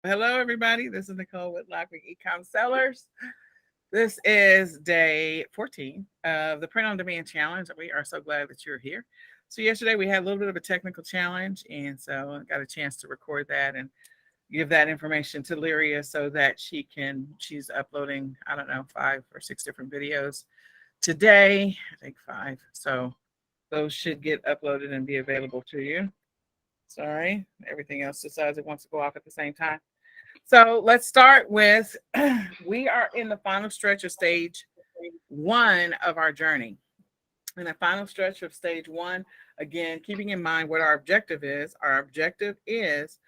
Hello, everybody. This is Nicole Whitlock with eCom Sellers. This is day 14 of the Print on Demand Challenge. We are so glad that you're here. So, yesterday we had a little bit of a technical challenge, and so I got a chance to record that and give that information to Lyria so that she's uploading, I don't know, 5 or 6 different videos today. I think 5. So, those should get uploaded and be available to you. Sorry, everything else decides it wants to go off at the same time. So let's start with we are in the final stretch of stage 1 of our journey. In the final stretch of stage 1, again, keeping in mind what our objective is. Our objective is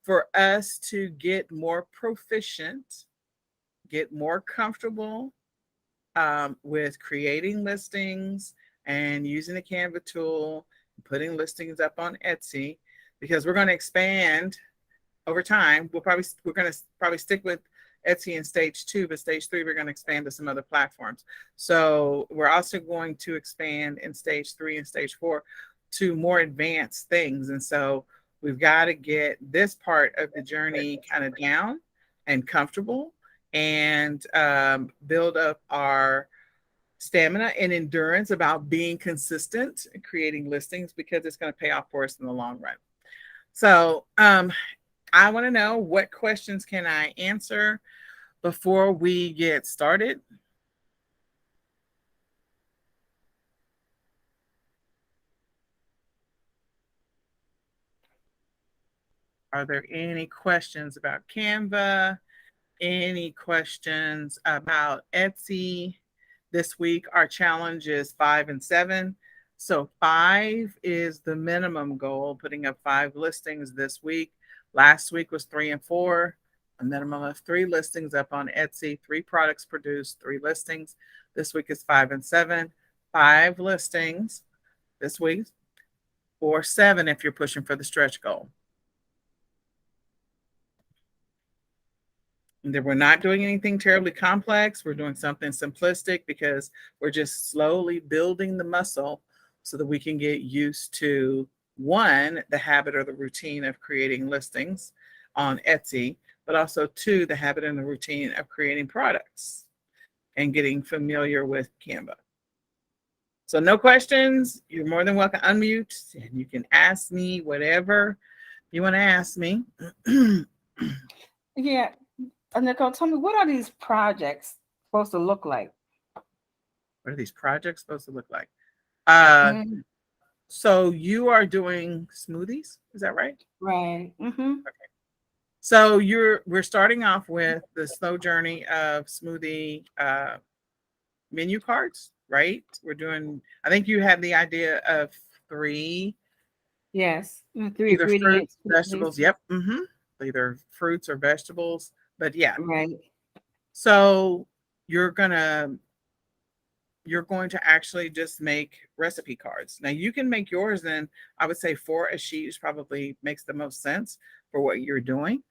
for us to get more proficient, get more comfortable with creating listings and using the Canva tool, putting listings up on Etsy, because we're going to expand over time. We're going to probably stick with Etsy in stage 2, but stage 3 we're going to expand to some other platforms. So we're also going to expand in stage 3 and stage 4 to more advanced things. And so we've got to get this part of the journey kind of down and comfortable, and build up our stamina and endurance about being consistent and creating listings, because it's going to pay off for us in the long run. So I want to know, what questions can I answer before we get started? Are there any questions about Canva? Any questions about Etsy? This week, our challenge is 5 and 7. So 5 is the minimum goal, putting up 5 listings this week. Last week was 3 and 4, a minimum of 3 listings up on Etsy, 3 products produced, 3 listings. This week is 5 and 7, 5 listings this week, or 7 if you're pushing for the stretch goal. We're not doing anything terribly complex. We're doing something simplistic because we're just slowly building the muscle so that we can get used to, 1, the habit or the routine of creating listings on Etsy, but also 2, the habit and the routine of creating products and getting familiar with Canva. So no questions. You're more than welcome to unmute and you can ask me whatever you want to ask me. Yeah. Nicole, tell me, what are these projects supposed to look like? What are these projects supposed to look like? Uh, Mm, so you are doing smoothies, is that right? right. Mm-hmm. Okay. So we're starting off with the slow journey of smoothie menu cards, right? We're doing. I think you had the idea of 3, Yes. 3 either fruits, ingredients, please. vegetables. Yep. Either fruits or vegetables. But yeah. Right. So you're gonna you're going to actually just make recipe cards. Now you can make yours in, I would say 4 a sheet probably makes the most sense for what you're doing.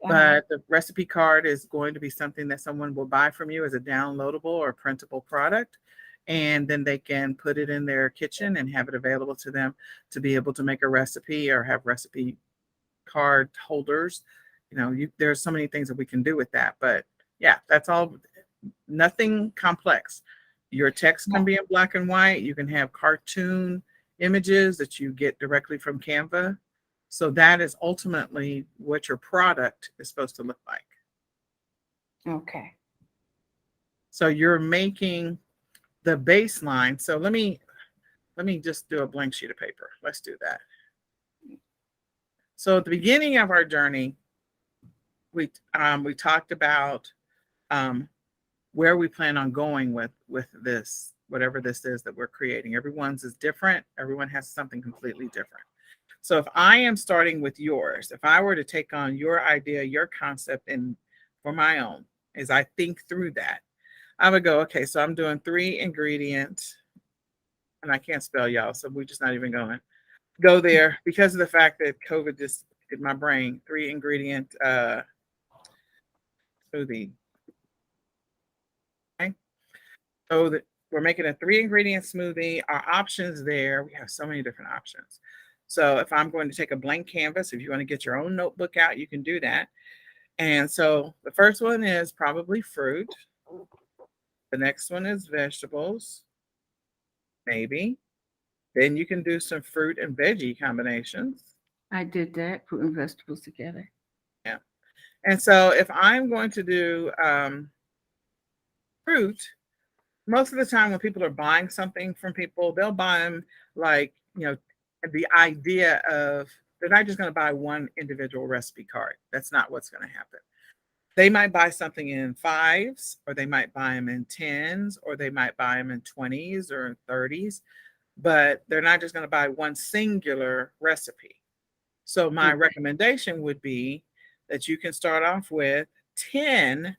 Uh-huh. But the recipe card is going to be something that someone will buy from you as a downloadable or printable product. And then they can put it in their kitchen and have it available to them to be able to make a recipe or have recipe card holders. There's so many things that we can do with that. But yeah, that's all, nothing complex. Your text can Yeah. be in black and white. You can have cartoon images that you get directly from Canva. So that is ultimately what your product is supposed to look like. Okay. So you're making the baseline. So let me just do a blank sheet of paper. Let's do that. So at the beginning of our journey, we talked about where we plan on going with this, whatever this is that we're creating. Everyone's is different. Everyone has something completely different. So if I am starting with yours, if I were to take on your idea, your concept, and for my own, as I think through that, I would go, okay, so I'm doing 3 ingredients, and I can't spell, y'all, so we're just not even going to go there because of the fact that COVID just hit my brain. 3 ingredient smoothie. Okay. So that we're making a 3 ingredient smoothie. Our options there, we have so many different options. So if I'm going to take a blank canvas, if you want to get your own notebook out, you can do that. And so the first one is probably fruit. The next one is vegetables, maybe. Then you can do some fruit and veggie combinations. I did that, fruit and vegetables together. Yeah. And so if I'm going to do fruit, most of the time when people are buying something from people, they'll buy them like, the idea of they're not just going to buy one individual recipe card. That's not what's going to happen. They might buy something in fives, or they might buy them in tens, or they might buy them in 20s or in 30s, but they're not just going to buy one singular recipe. So my Okay. recommendation would be that you can start off with 10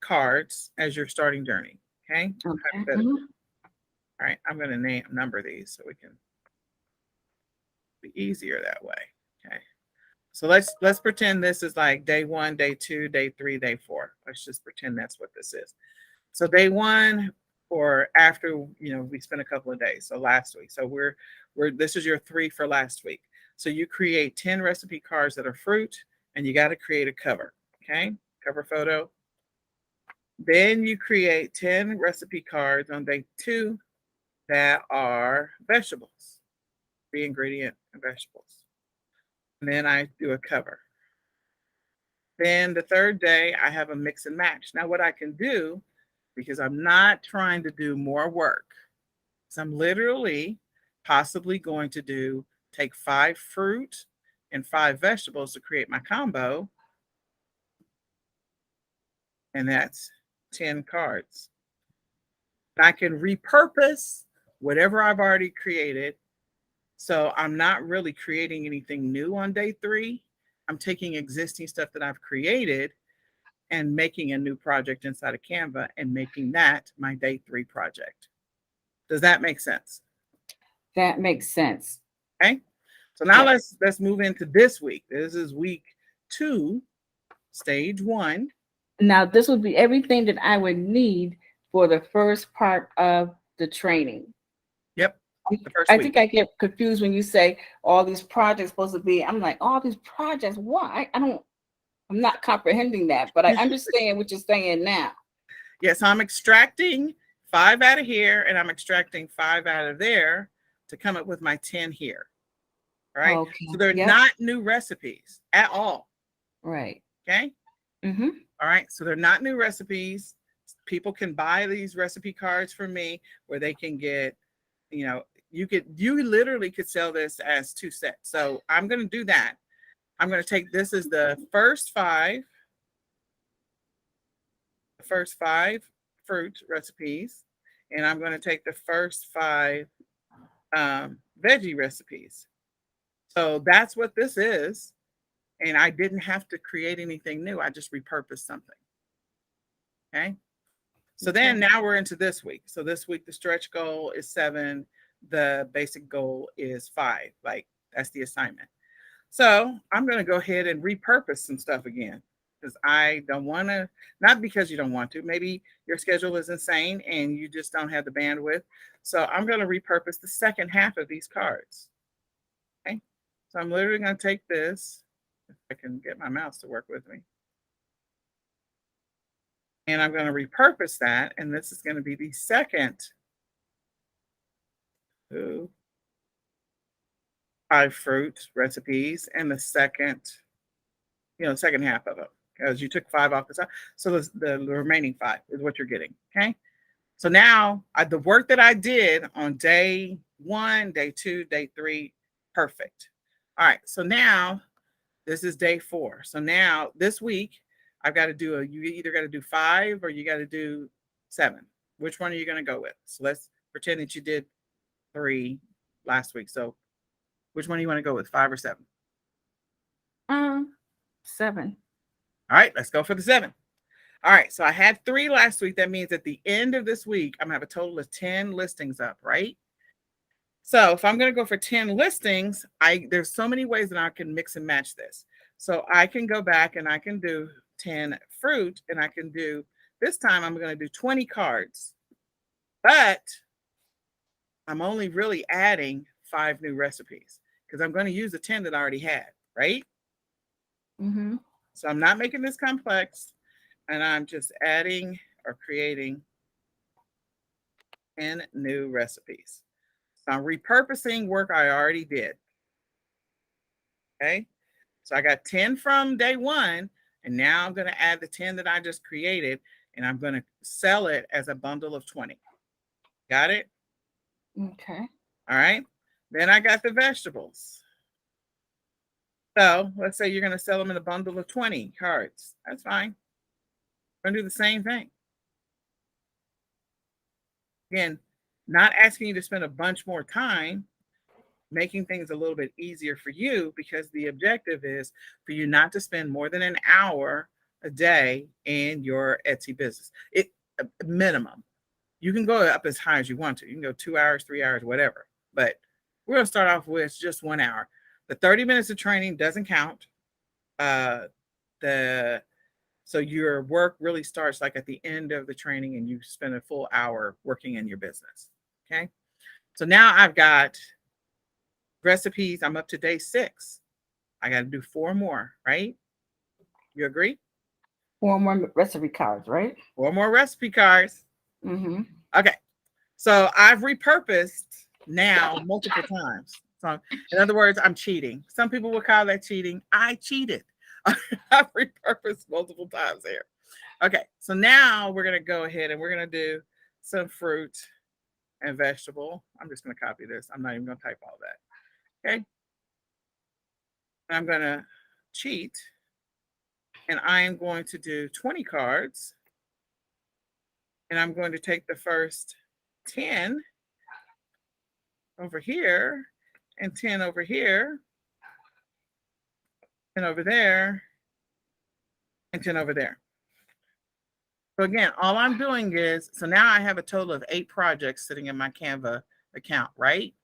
cards as your starting journey. Okay. Okay. Hypothetically. All right. I'm going to number these so we can be easier that way. Okay. So let's pretend this is like day 1, day 2, day 3, day 4. Let's just pretend that's what this is. So day 1, or after we spent a couple of days. So last week. So we're this is your 3 for last week. So you create 10 recipe cards that are fruit, and you got to create a cover. Okay, cover photo. Then you create 10 recipe cards on day 2 that are vegetables, 3-ingredient vegetables. And then I do a cover. Then the third day, I have a mix and match. Now, what I can do, because I'm not trying to do more work, is I'm literally possibly going to take 5 fruit and 5 vegetables to create my combo. And that's 10 cards. I can repurpose whatever I've already created. So I'm not really creating anything new on day 3. I'm taking existing stuff that I've created and making a new project inside of Canva and making that my day 3 project. Does that make sense? That makes sense. Okay. So now Yeah. let's move into this week. This is week 2, stage 1. Now, this would be everything that I would need for the first part of the training. Yep. The first I week. think I get confused when you say all these projects supposed to be. I'm like, all these projects. Why? I'm not comprehending that, but I understand what you're saying now. Yes, I'm extracting 5 out of here, and I'm extracting 5 out of there to come up with my 10 here. Right? Okay. So they're Yep. not new recipes at all. Right. Okay. Mm-hmm. All right. So they're not new recipes. People can buy these recipe cards from me where they can get, you literally could sell this as 2 sets. So I'm going to do that. I'm going to take this as the first 5 fruit recipes, and I'm going to take the first 5 veggie recipes. So that's what this is. And I didn't have to create anything new. I just repurposed something. Okay. So then now we're into this week. So this week, the stretch goal is 7. The basic goal is 5. Like that's the assignment. So I'm going to go ahead and repurpose some stuff again, because I don't want to, not because you don't want to, maybe your schedule is insane and you just don't have the bandwidth. So I'm going to repurpose the second half of these cards. Okay. So I'm literally going to take this, if I can get my mouse to work with me. And I'm going to repurpose that. And this is going to be the second 5 fruit recipes, and the second half of it, because you took 5 off the top. So the remaining 5 is what you're getting. Okay. So now the work that I did on day 1, day 2, day 3, perfect. All right. So now this is day 4. So now this week, I've got to you either got to do 5 or you got to do 7. Which one are you going to go with? So let's pretend that you did 3 last week. So which one do you want to go with, 5 or 7? 7. All right, let's go for the 7. All right, so I had 3 last week. That means at the end of this week, I'm going to have a total of 10 listings up, right? So if I'm going to go for 10 listings, there's so many ways that I can mix and match this. So I can go back and I can do 10 fruit, and I can do, this time I'm going to do 20 cards. But I'm only really adding 5 new recipes because I'm going to use the 10 that I already had, right? Mm-hmm. So I'm not making this complex, and I'm just adding or creating 10 new recipes. So I'm repurposing work I already did. Okay. So I got 10 from day one, and now I'm going to add the 10 that I just created, and I'm going to sell it as a bundle of 20. Got it? Okay. All right. Then I got the vegetables. So let's say you're going to sell them in a bundle of 20 cards. That's fine. We're going to do the same thing. Again, not asking you to spend a bunch more time, making things a little bit easier for you, because the objective is for you not to spend more than an hour a day in your Etsy business. It minimum. You can go up as high as you want to. You can go 2 hours, 3 hours, whatever. But we're gonna start off with just 1 hour. The 30 minutes of training doesn't count. The So your work really starts like at the end of the training, and you spend a full hour working in your business. Okay. So now I've got recipes. I'm up to day 6. I got to do 4 more, right? You agree? 4 more recipe cards, right? 4 more recipe cards. Mm-hmm. Okay. So I've repurposed now multiple times. So in other words, I'm cheating. Some people would call that cheating. I cheated. I've repurposed multiple times here. Okay. So now we're going to go ahead and we're going to do some fruit and vegetable. I'm just going to copy this. I'm not even going to type all that. Okay. I'm going to cheat, and I am going to do 20 cards, and I'm going to take the first 10 over here and 10 over here and over there and 10 over there. So again, all I'm doing is, so now I have a total of 8 projects sitting in my Canva account, right?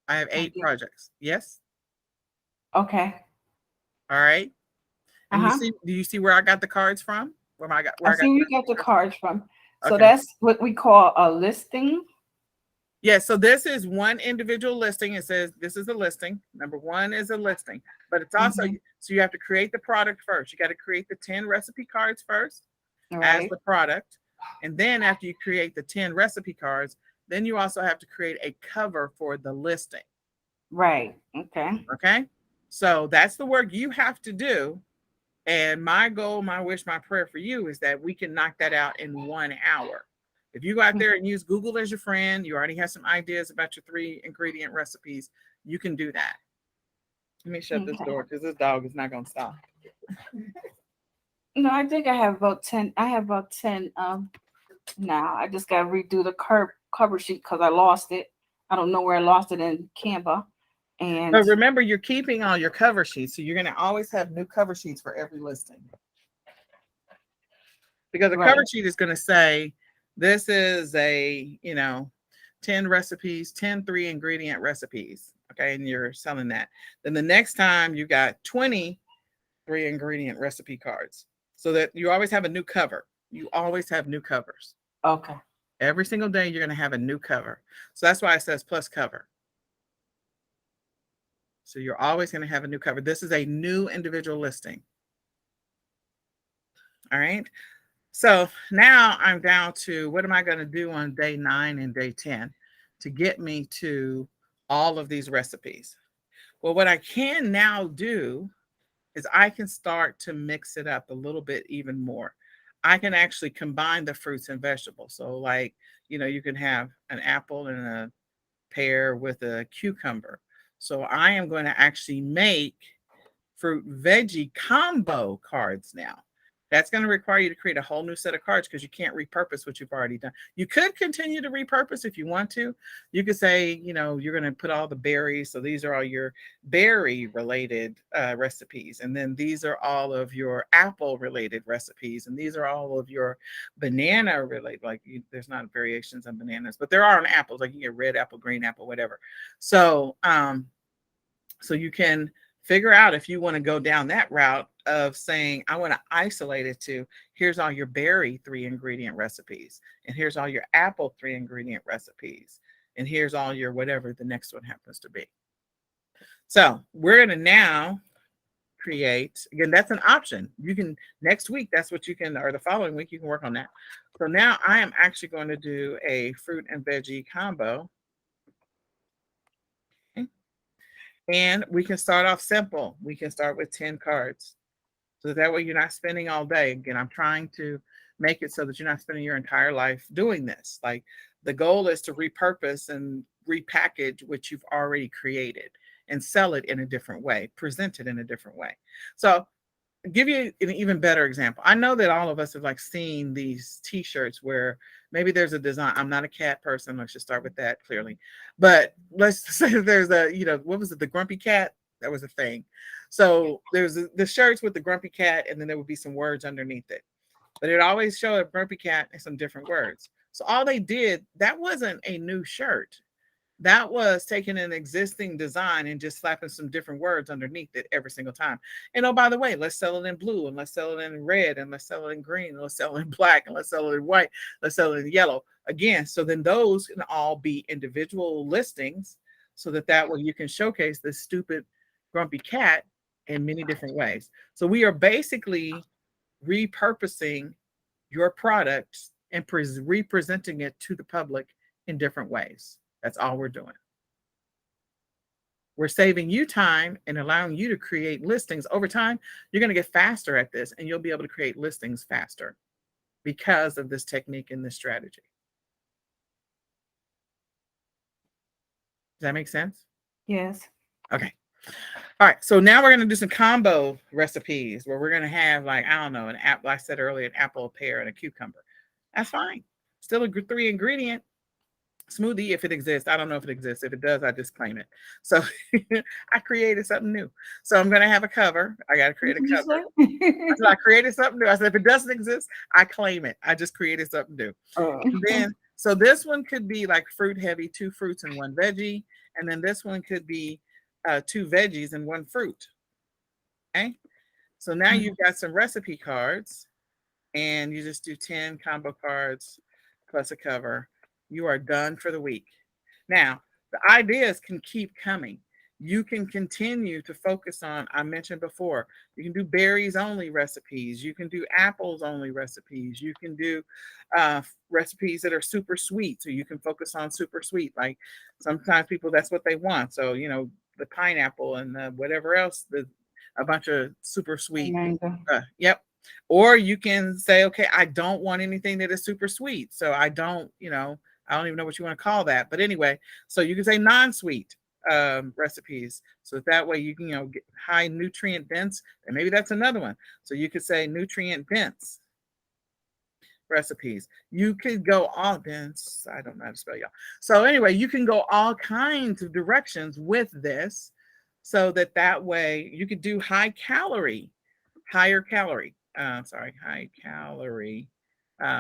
I have 8 projects. Yes. Okay. All right. And Uh-huh. do you see where I got the cards from? Where I got I see where you got the cards from. So Okay. that's what we call a listing. Yeah, so this is one individual listing. It says this is a listing. Number 1 is a listing, but it's also, so you have to create the product first. You got to create the 10 recipe cards first as the product. And then after you create the 10 recipe cards, then you also have to create a cover for the listing. Right. Okay. Okay. So that's the work you have to do. And my goal, my wish, my prayer for you is that we can knock that out in 1 hour. If you go out there and use Google as your friend, you already have some ideas about your 3 ingredient recipes, you can do that. Let me shut this door because this dog is not going to stop. No, I think I have about 10. I have about 10 now. I just got to redo the cover sheet because I lost it. I don't know where I lost it in Canva. And but remember, you're keeping all your cover sheets, so you're going to always have new cover sheets for every listing. Because the cover sheet is going to say, this is a, 10 recipes, 10 3 ingredient recipes. Okay. And you're selling that. Then the next time you got 20 3 ingredient recipe cards, so that you always have a new cover. You always have new covers. Okay. Every single day you're going to have a new cover. So that's why it says plus cover. So you're always going to have a new cover. This is a new individual listing. All right. So now I'm down to, what am I going to do on day 9 and day 10 to get me to all of these recipes? Well, what I can now do is I can start to mix it up a little bit even more. I can actually combine the fruits and vegetables. So like, you can have an apple and a pear with a cucumber. So I am going to actually make fruit veggie combo cards now. That's going to require you to create a whole new set of cards because you can't repurpose what you've already done. You could continue to repurpose if you want to. You could say, you're going to put all the berries. So these are all your berry related recipes. And then these are all of your apple related recipes. And these are all of your banana related, there's not variations on bananas, but there are on apples, like you get red apple, green apple, whatever. So, so you can figure out if you want to go down that route of saying, I want to isolate it to, here's all your berry 3 ingredient recipes, and here's all your apple 3 ingredient recipes, and here's all your whatever the next one happens to be. So we're going to now create, again, that's an option. You can, next week, that's what you can, or the following week, you can work on that. So now I am actually going to do a fruit and veggie combo. Okay. And we can start off simple. We can start with 10 cards. So that way you're not spending all day. Again, I'm trying to make it so that you're not spending your entire life doing this. Like the goal is to repurpose and repackage what you've already created and sell it in a different way, present it in a different way. So give you an even better example. I know that all of us have like seen these t-shirts where maybe there's a design. I'm not a cat person. Let's just start with that clearly. But let's say there's a, what was it? The grumpy cat. That was a thing. So there's the shirts with the grumpy cat, and then there would be some words underneath it. But it always showed a grumpy cat and some different words. So all they did, that wasn't a new shirt. That was taking an existing design and just slapping some different words underneath it every single time. And oh, by the way, let's sell it in blue, and let's sell it in red, and let's sell it in green, and let's sell it in black, and let's sell it in white, let's sell it in yellow. Again, so then those can all be individual listings so that way you can showcase this stupid grumpy cat in many different ways. So we are basically repurposing your product and representing it to the public in different ways. That's all we're doing. We're saving you time and allowing you to create listings. Over time, you're going to get faster at this, and you'll be able to create listings faster because of this technique and this strategy. Does that make sense? Yes. Okay. All right. So now we're going to do some combo recipes where we're going to have, like, I don't know, an apple. I said earlier, an apple, a pear, and a cucumber. That's fine. Still a 3-ingredient smoothie if it exists. I don't know if it exists. If it does, I disclaim it. So I created something new. So I'm going to have a cover. I got to create a cover. So I created something new. I said, if it doesn't exist, I claim it. I just created something new. And then, so this one could be like fruit heavy, 2 fruits and 1 veggie. And then this one could be 2 veggies and 1 fruit. Okay. So now you've got some recipe cards, and you just do 10 combo cards plus a cover. You are done for the week. Now, the ideas can keep coming. You can continue to focus on, I mentioned before, you can do berries only recipes. You can do apples only recipes. You can do recipes that are super sweet. So you can focus on super sweet. Like sometimes people, that's what they want. So, the pineapple and whatever else, a bunch of super sweet. Yep. Or you can say, okay, I don't want anything that is super sweet. So I don't even know what you want to call that. But anyway, so you can say non-sweet recipes. So that way you can, get high nutrient dense. And maybe that's another one. So you could say nutrient dense recipes. You could go all dense. I don't know how to spell, y'all. So anyway, you can go all kinds of directions with this so that way you could do high calorie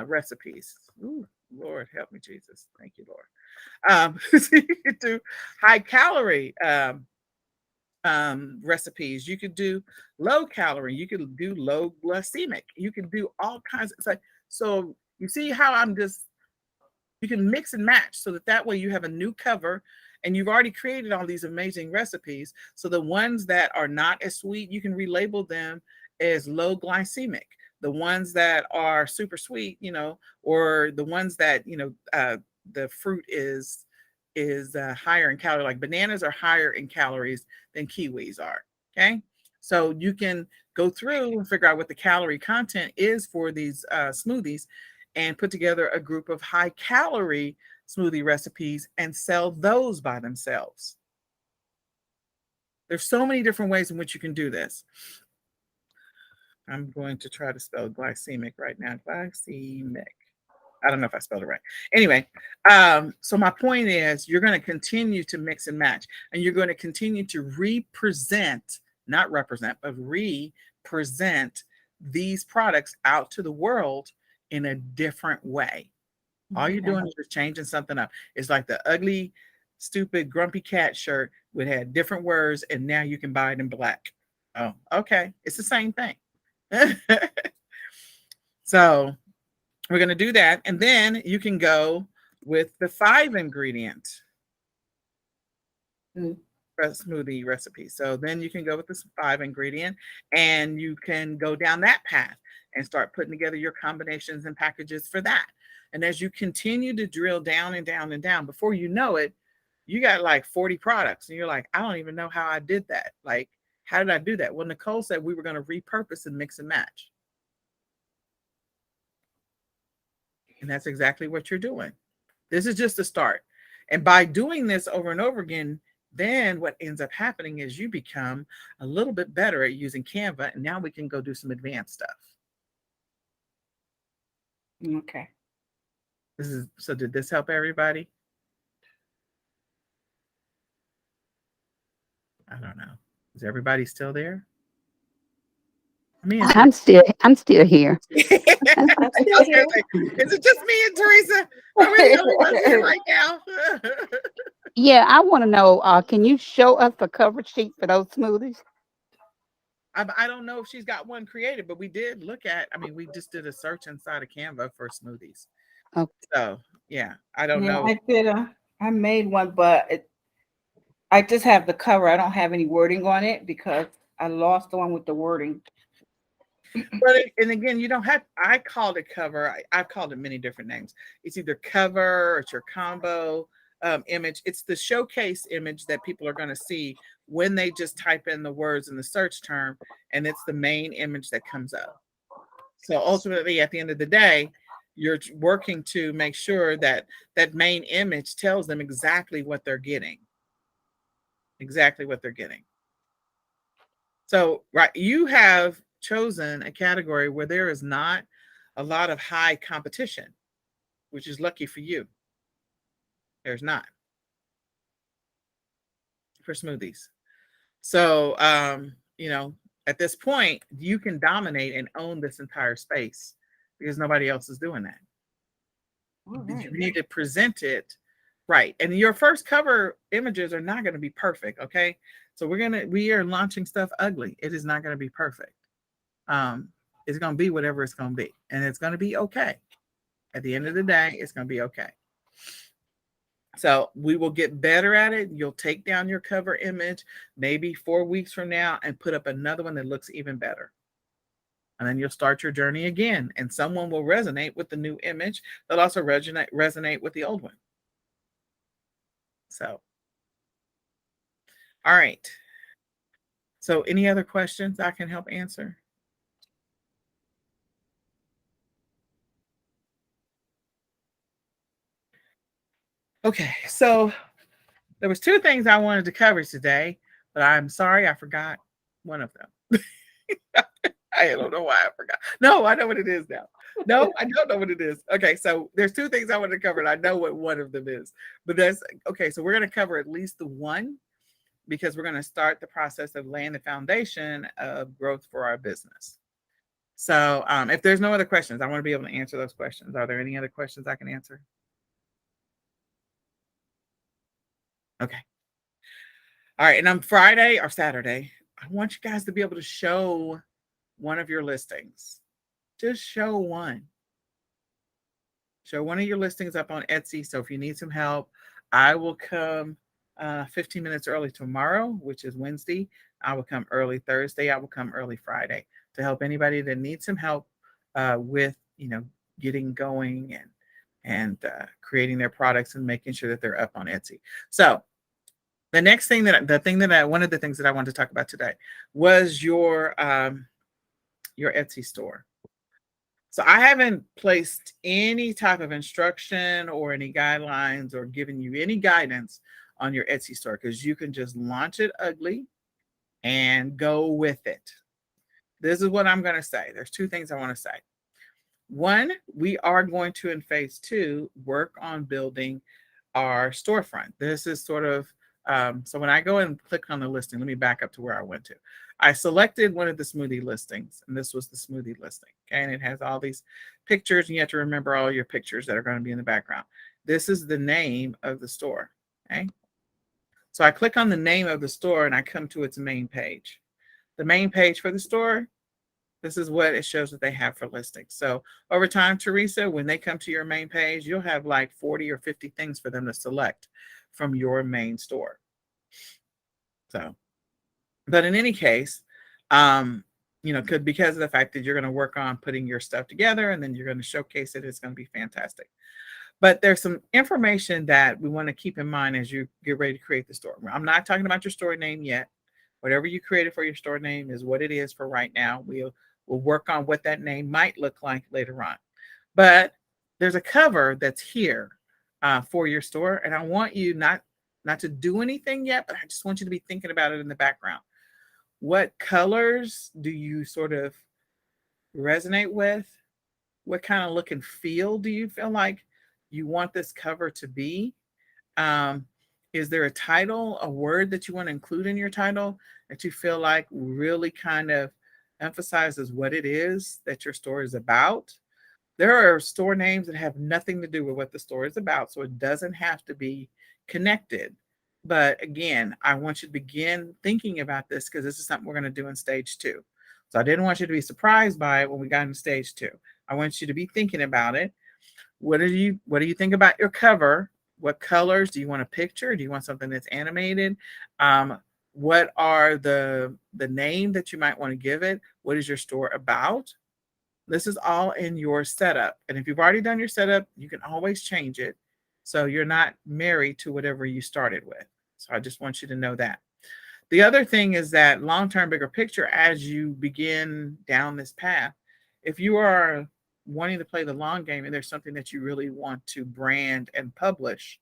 recipes. Ooh, Lord, help me, Jesus. Thank you, Lord. So you could do high calorie recipes. You could do low calorie. You could do low glycemic. You could do all kinds. It's like, so you see how you can mix and match so that way you have a new cover, and you've already created all these amazing recipes. So the ones that are not as sweet, you can relabel them as low glycemic. The ones that are super sweet, or the ones that, the fruit is higher in calories. Like bananas are higher in calories than kiwis are. Okay. So you can go through and figure out what the calorie content is for these smoothies and put together a group of high calorie smoothie recipes and sell those by themselves. There's so many different ways in which you can do this. I'm going to try to spell glycemic right now. Glycemic. I don't know if I spelled it right. Anyway, so my point is you're going to continue to mix and match, and you're going to continue to represent, not represent, but represent these products out to the world in a different way. All you're doing is just changing something up. It's like the ugly, stupid, grumpy cat shirt would have different words, and now you can buy it in black. Oh, okay. It's the same thing. So we're going to do that. And then you can go with the 5-ingredient. smoothie recipe. So then you can go with this 5 ingredient and you can go down that path and start putting together your combinations and packages for that. And as you continue to drill down and down and down, before you know it, you got like 40 products and you're like, I don't even know how I did that. Like, how did I do that? Well, Nicole said we were going to repurpose and mix and match. And that's exactly what you're doing. This is just a start. And by doing this over and over again, then what ends up happening is you become a little bit better at using Canva. And now we can go do some advanced stuff. Okay. So did this help everybody? I don't know. Is everybody still there? I'm still here. I was gonna say, is it just me and Teresa? Are we the only ones here right now? Yeah, I want to know, can you show us the cover sheet for those smoothies? I don't know if she's got one created, but we did look at, I mean, we just did a search inside of Canva for smoothies. Okay. So yeah, I don't Yeah, know. I did. I made one, but I just have the cover. I don't have any wording on it because I lost the one with the wording. But and again, you don't have. I called it cover. I've called it many different names. It's either cover, or it's your combo image. It's the showcase image that people are going to see when they just type in the words in the search term, and it's the main image that comes up. So ultimately, at the end of the day, you're working to make sure that that main image tells them exactly what they're getting. Exactly what they're getting. So, right, you have chosen a category where there is not a lot of high competition, which is lucky for you. There's not for smoothies. So, at this point, you can dominate and own this entire space because nobody else is doing that. Right. You need to present it right. And your first cover images are not going to be perfect. Okay. So we are launching stuff ugly. It is not going to be perfect. It's going to be whatever it's going to be. And it's going to be okay. At the end of the day, it's going to be okay. So we will get better at it. You'll take down your cover image maybe 4 weeks from now and put up another one that looks even better. And then you'll start your journey again. And someone will resonate with the new image. They'll also resonate with the old one. So, all right. So any other questions I can help answer? Okay, so there was 2 things I wanted to cover today, but I'm sorry I forgot one of them. I don't know why I forgot. No, I know what it is now. No, I don't know what it is. Okay, so there's 2 things I wanted to cover, and I know what one of them is. But that's okay. So we're going to cover at least the one because we're going to start the process of laying the foundation of growth for our business. So if there's no other questions, I want to be able to answer those questions. Are there any other questions I can answer? Okay. All right. And on Friday or Saturday, I want you guys to be able to show one of your listings. Just show one. Show one of your listings up on Etsy. So if you need some help, I will come 15 minutes early tomorrow, which is Wednesday. I will come early Thursday. I will come early Friday to help anybody that needs some help with, getting going and creating their products and making sure that they're up on Etsy. So one of the things that I wanted to talk about today was your Etsy store. So I haven't placed any type of instruction or any guidelines or given you any guidance on your Etsy store because you can just launch it ugly and go with it. This is what I'm going to say. There's 2 things I want to say. One, we are going to, in phase 2, work on building our storefront. This is sort of, so when I go and click on the listing, let me back up to where I went to. I selected one of the smoothie listings, and this was the smoothie listing. Okay, and it has all these pictures, and you have to remember all your pictures that are going to be in the background. This is the name of the store. Okay, so I click on the name of the store, and I come to its main page. The main page for the store, this is what it shows that they have for listings. So over time, Teresa, when they come to your main page, you'll have like 40 or 50 things for them to select from your main store. So, but in any case, um, could because of the fact that you're going to work on putting your stuff together and then you're going to showcase it, it's going to be fantastic. But there's some information that we want to keep in mind as you get ready to create the store. I'm not talking about your store name yet. Whatever you created for your store name is what it is for right now. We'll work on what that name might look like later on. But there's a cover that's here for your store, and I want you not to do anything yet, but I just want you to be thinking about it in the background. What colors do you sort of resonate with? What kind of look and feel do you feel like you want this cover to be? Um, is there a title, a word that you want to include in your title that you feel like really kind of emphasizes what it is that your store is about? There are store names that have nothing to do with what the store is about, so it doesn't have to be connected. But again, I want you to begin thinking about this because this is something we're going to do in stage 2. So I didn't want you to be surprised by it when we got into stage 2. I want you to be thinking about it. What do you think about your cover? What colors do you want a picture? Do you want something that's animated? What are the name that you might want to give it? What is your store about? This is all in your setup. And if you've already done your setup, you can always change it. So you're not married to whatever you started with. So I just want you to know that. The other thing is that long-term bigger picture, as you begin down this path, if you are wanting to play the long game and there's something that you really want to brand and publish,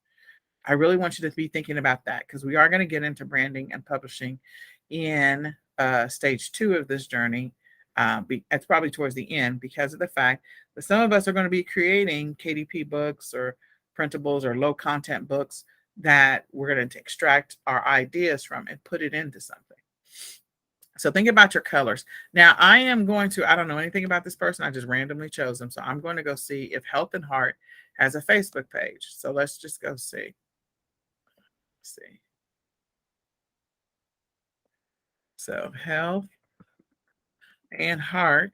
I really want you to be thinking about that because we are going to get into branding and publishing in stage 2 of this journey. It's probably towards the end because of the fact that some of us are going to be creating KDP books or printables or low content books that we're going to extract our ideas from and put it into something. So think about your colors. Now I don't know anything about this person. I just randomly chose them. So I'm going to go see if Health and Heart has a Facebook page. So let's just go see. See. So Health and Heart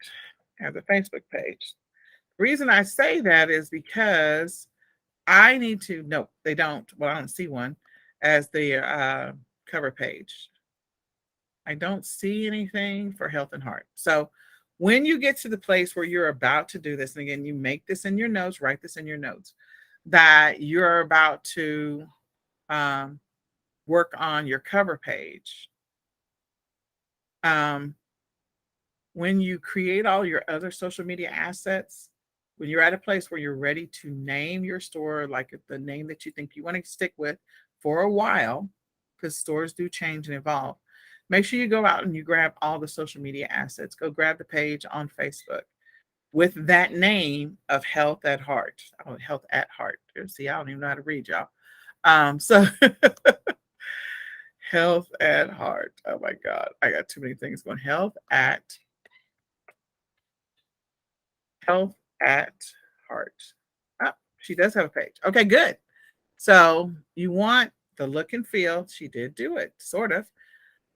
has a Facebook page. The reason I say that is because I need to, no, they don't. Well, I don't see one as the cover page. I don't see anything for Health and Heart. So when you get to the place where you're about to do this, and again, you make this in your notes, write this in your notes, that you're about to work on your cover page. When you create all your other social media assets, when you're at a place where you're ready to name your store, like the name that you think you want to stick with for a while, because stores do change and evolve, make sure you go out and you grab all the social media assets. Go grab the page on Facebook with that name of Health at Heart. Oh, Health at Heart. See, I don't even know how to read, y'all. So Health at Heart. Oh my God, I got too many things going. Health at Heart. Oh, she does have a page. Okay, good. So you want the look and feel. She did do it, sort of.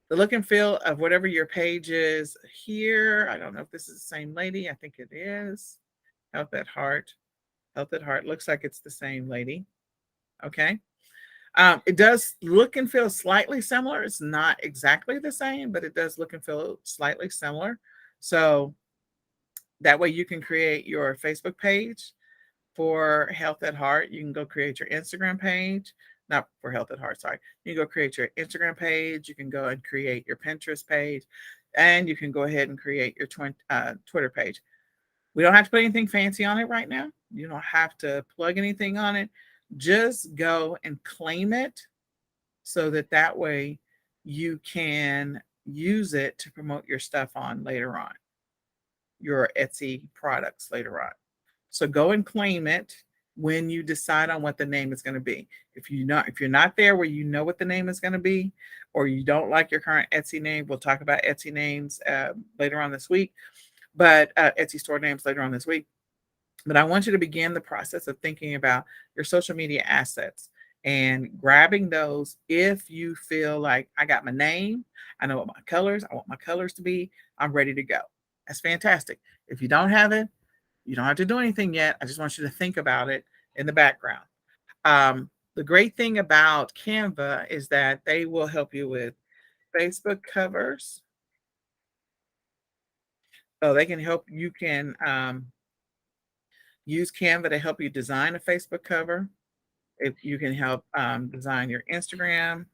The look and feel of whatever your page is here. I don't know if this is the same lady. I think it is. Health at Heart. Health at Heart. Looks like it's the same lady. Okay. It does look and feel slightly similar. It's not exactly the same, but it does look and feel slightly similar. So that way you can create your Facebook page for Health at Heart. You can go create your Instagram page, not for Health at Heart, sorry. You can go create your Instagram page. You can go and create your Pinterest page, and you can go ahead and create your Twitter page. We don't have to put anything fancy on it right now. You don't have to plug anything on it. Just go and claim it so that way you can use it to promote your stuff on later on, your Etsy products later on. So go and claim it when you decide on what the name is going to be. If you're not there where you know what the name is going to be, or you don't like your current Etsy name, we'll talk about Etsy names later on this week, but Etsy store names later on this week. But I want you to begin the process of thinking about your social media assets and grabbing those. If you feel like I got my name, I know what my colors, I want my colors to be, I'm ready to go. That's fantastic. If you don't have it, you don't have to do anything yet. I just want you to think about it in the background. The great thing about Canva is that they will help you with Facebook covers. So they can help. You can use Canva to help you design a Facebook cover. If you can help design your Instagram.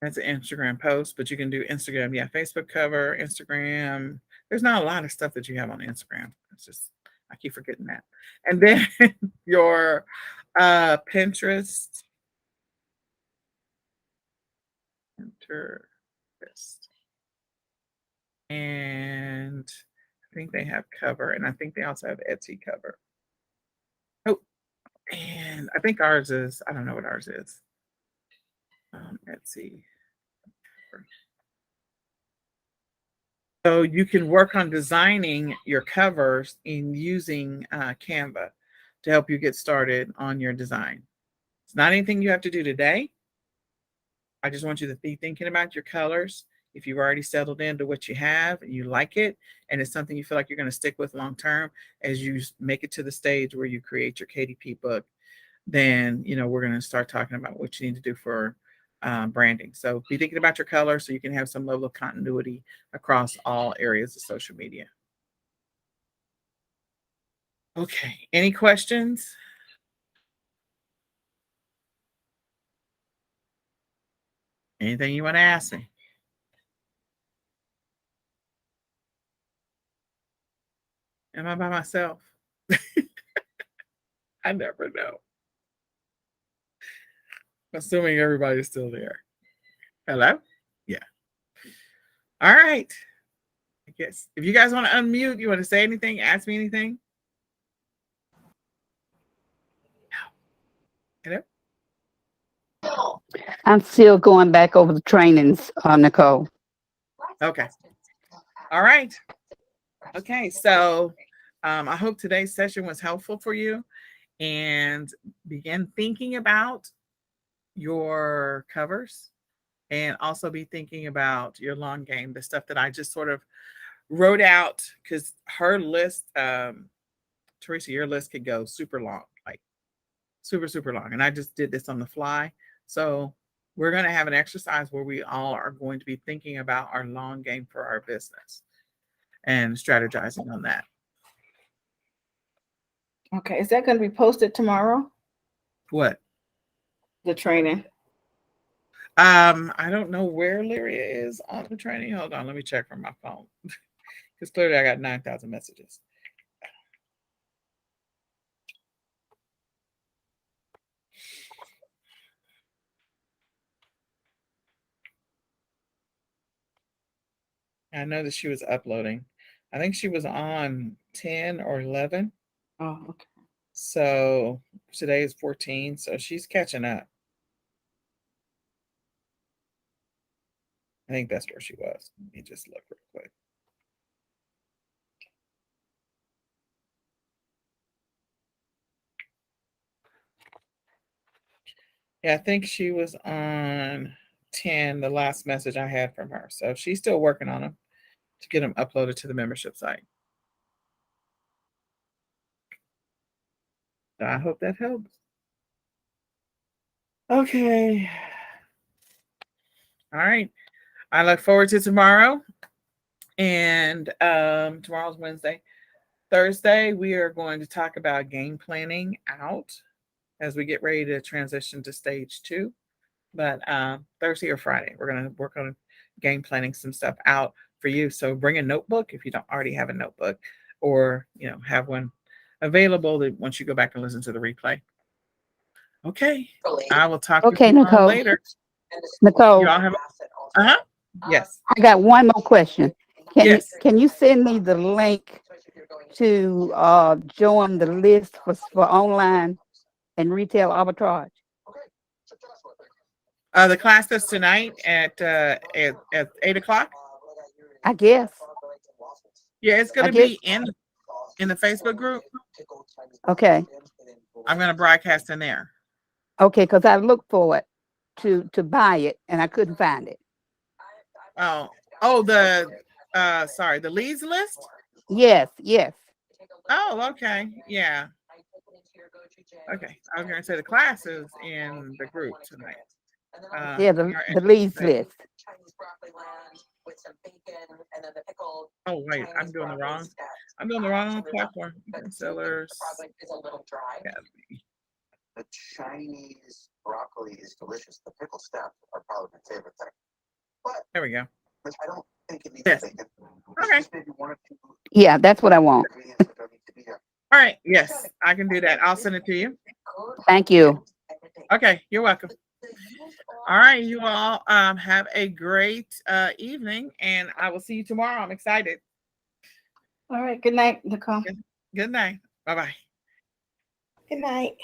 That's an Instagram post, but you can do Instagram. Yeah, Facebook cover, Instagram. There's not a lot of stuff that you have on Instagram. It's just, I keep forgetting that. And then your Pinterest. Pinterest. And I think they have cover, and I think they also have Etsy cover. Oh, and I think ours is, I don't know what ours is. Etsy. So you can work on designing your covers in using Canva to help you get started on your design. It's not anything you have to do today. I just want you to be thinking about your colors. If you've already settled into what you have and you like it, and it's something you feel like you're going to stick with long term, as you make it to the stage where you create your KDP book, then we're going to start talking about what you need to do for branding. So be thinking about your color so you can have some level of continuity across all areas of social media. Okay, any questions? Anything you want to ask me? Am I by myself? I never know. Assuming everybody's still there. Hello? Yeah. All right. I guess if you guys want to unmute, you want to say anything, ask me anything. Hello? I'm still going back over the trainings, Nicole. Okay. All right. Okay. So I hope today's session was helpful for you, and begin thinking about your covers, and also be thinking about your long game, the stuff that I just sort of wrote out, because her list, Teresa, your list could go super long, like super, super long. And I just did this on the fly. So we're going to have an exercise where we all are going to be thinking about our long game for our business and strategizing on that. Okay, is that going to be posted tomorrow? What? The training. I don't know where Lyria is on the training. Hold on, let me check from my phone. Because clearly I got 9,000 messages. I know that she was uploading. I think she was on 10 or 11. Oh, okay. So today is 14. So she's catching up. I think that's where she was. Let me just look real quick. Yeah, I think she was on 10, the last message I had from her. So she's still working on them to get them uploaded to the membership site. So I hope that helps. Okay. All right. I look forward to tomorrow. And tomorrow's Wednesday. Thursday, we are going to talk about game planning out as we get ready to transition to stage 2. But Thursday or Friday, we're going to work on game planning some stuff out for you. So bring a notebook if you don't already have a notebook, or have one available that once you go back and listen to the replay. Okay, I will talk to you all Nicole. later. Nicole, You all have yes. I got one more question. Yes. Can you send me the link to join the list for online and retail arbitrage? The class that's tonight at 8:00. I guess. Yeah, it's going to be in the Facebook group. Okay. I'm going to broadcast in there. Okay, because I looked for it to buy it and I couldn't find it. Oh, the leads list? Yes. Oh, okay. Yeah. Okay, I was going to say the class is in the group tonight. Yeah, we are the in leads Tuesday. list. Oh wait, I'm doing the wrong. I'm doing the wrong platform. Sellers. Academy. The Chinese broccoli is delicious. The pickle snaps are probably my favorite thing. But There we go. I don't think it needs Yes. bacon. Okay. Just maybe one or two Yeah, that's what I want. ingredients that don't need to be there. All right. Yes, I can do that. I'll send it to you. Thank you. Okay, you're welcome. All right, you all have a great evening, and I will see you tomorrow. I'm excited. All right. Good night, Nicole. Good night. Bye bye. Good night.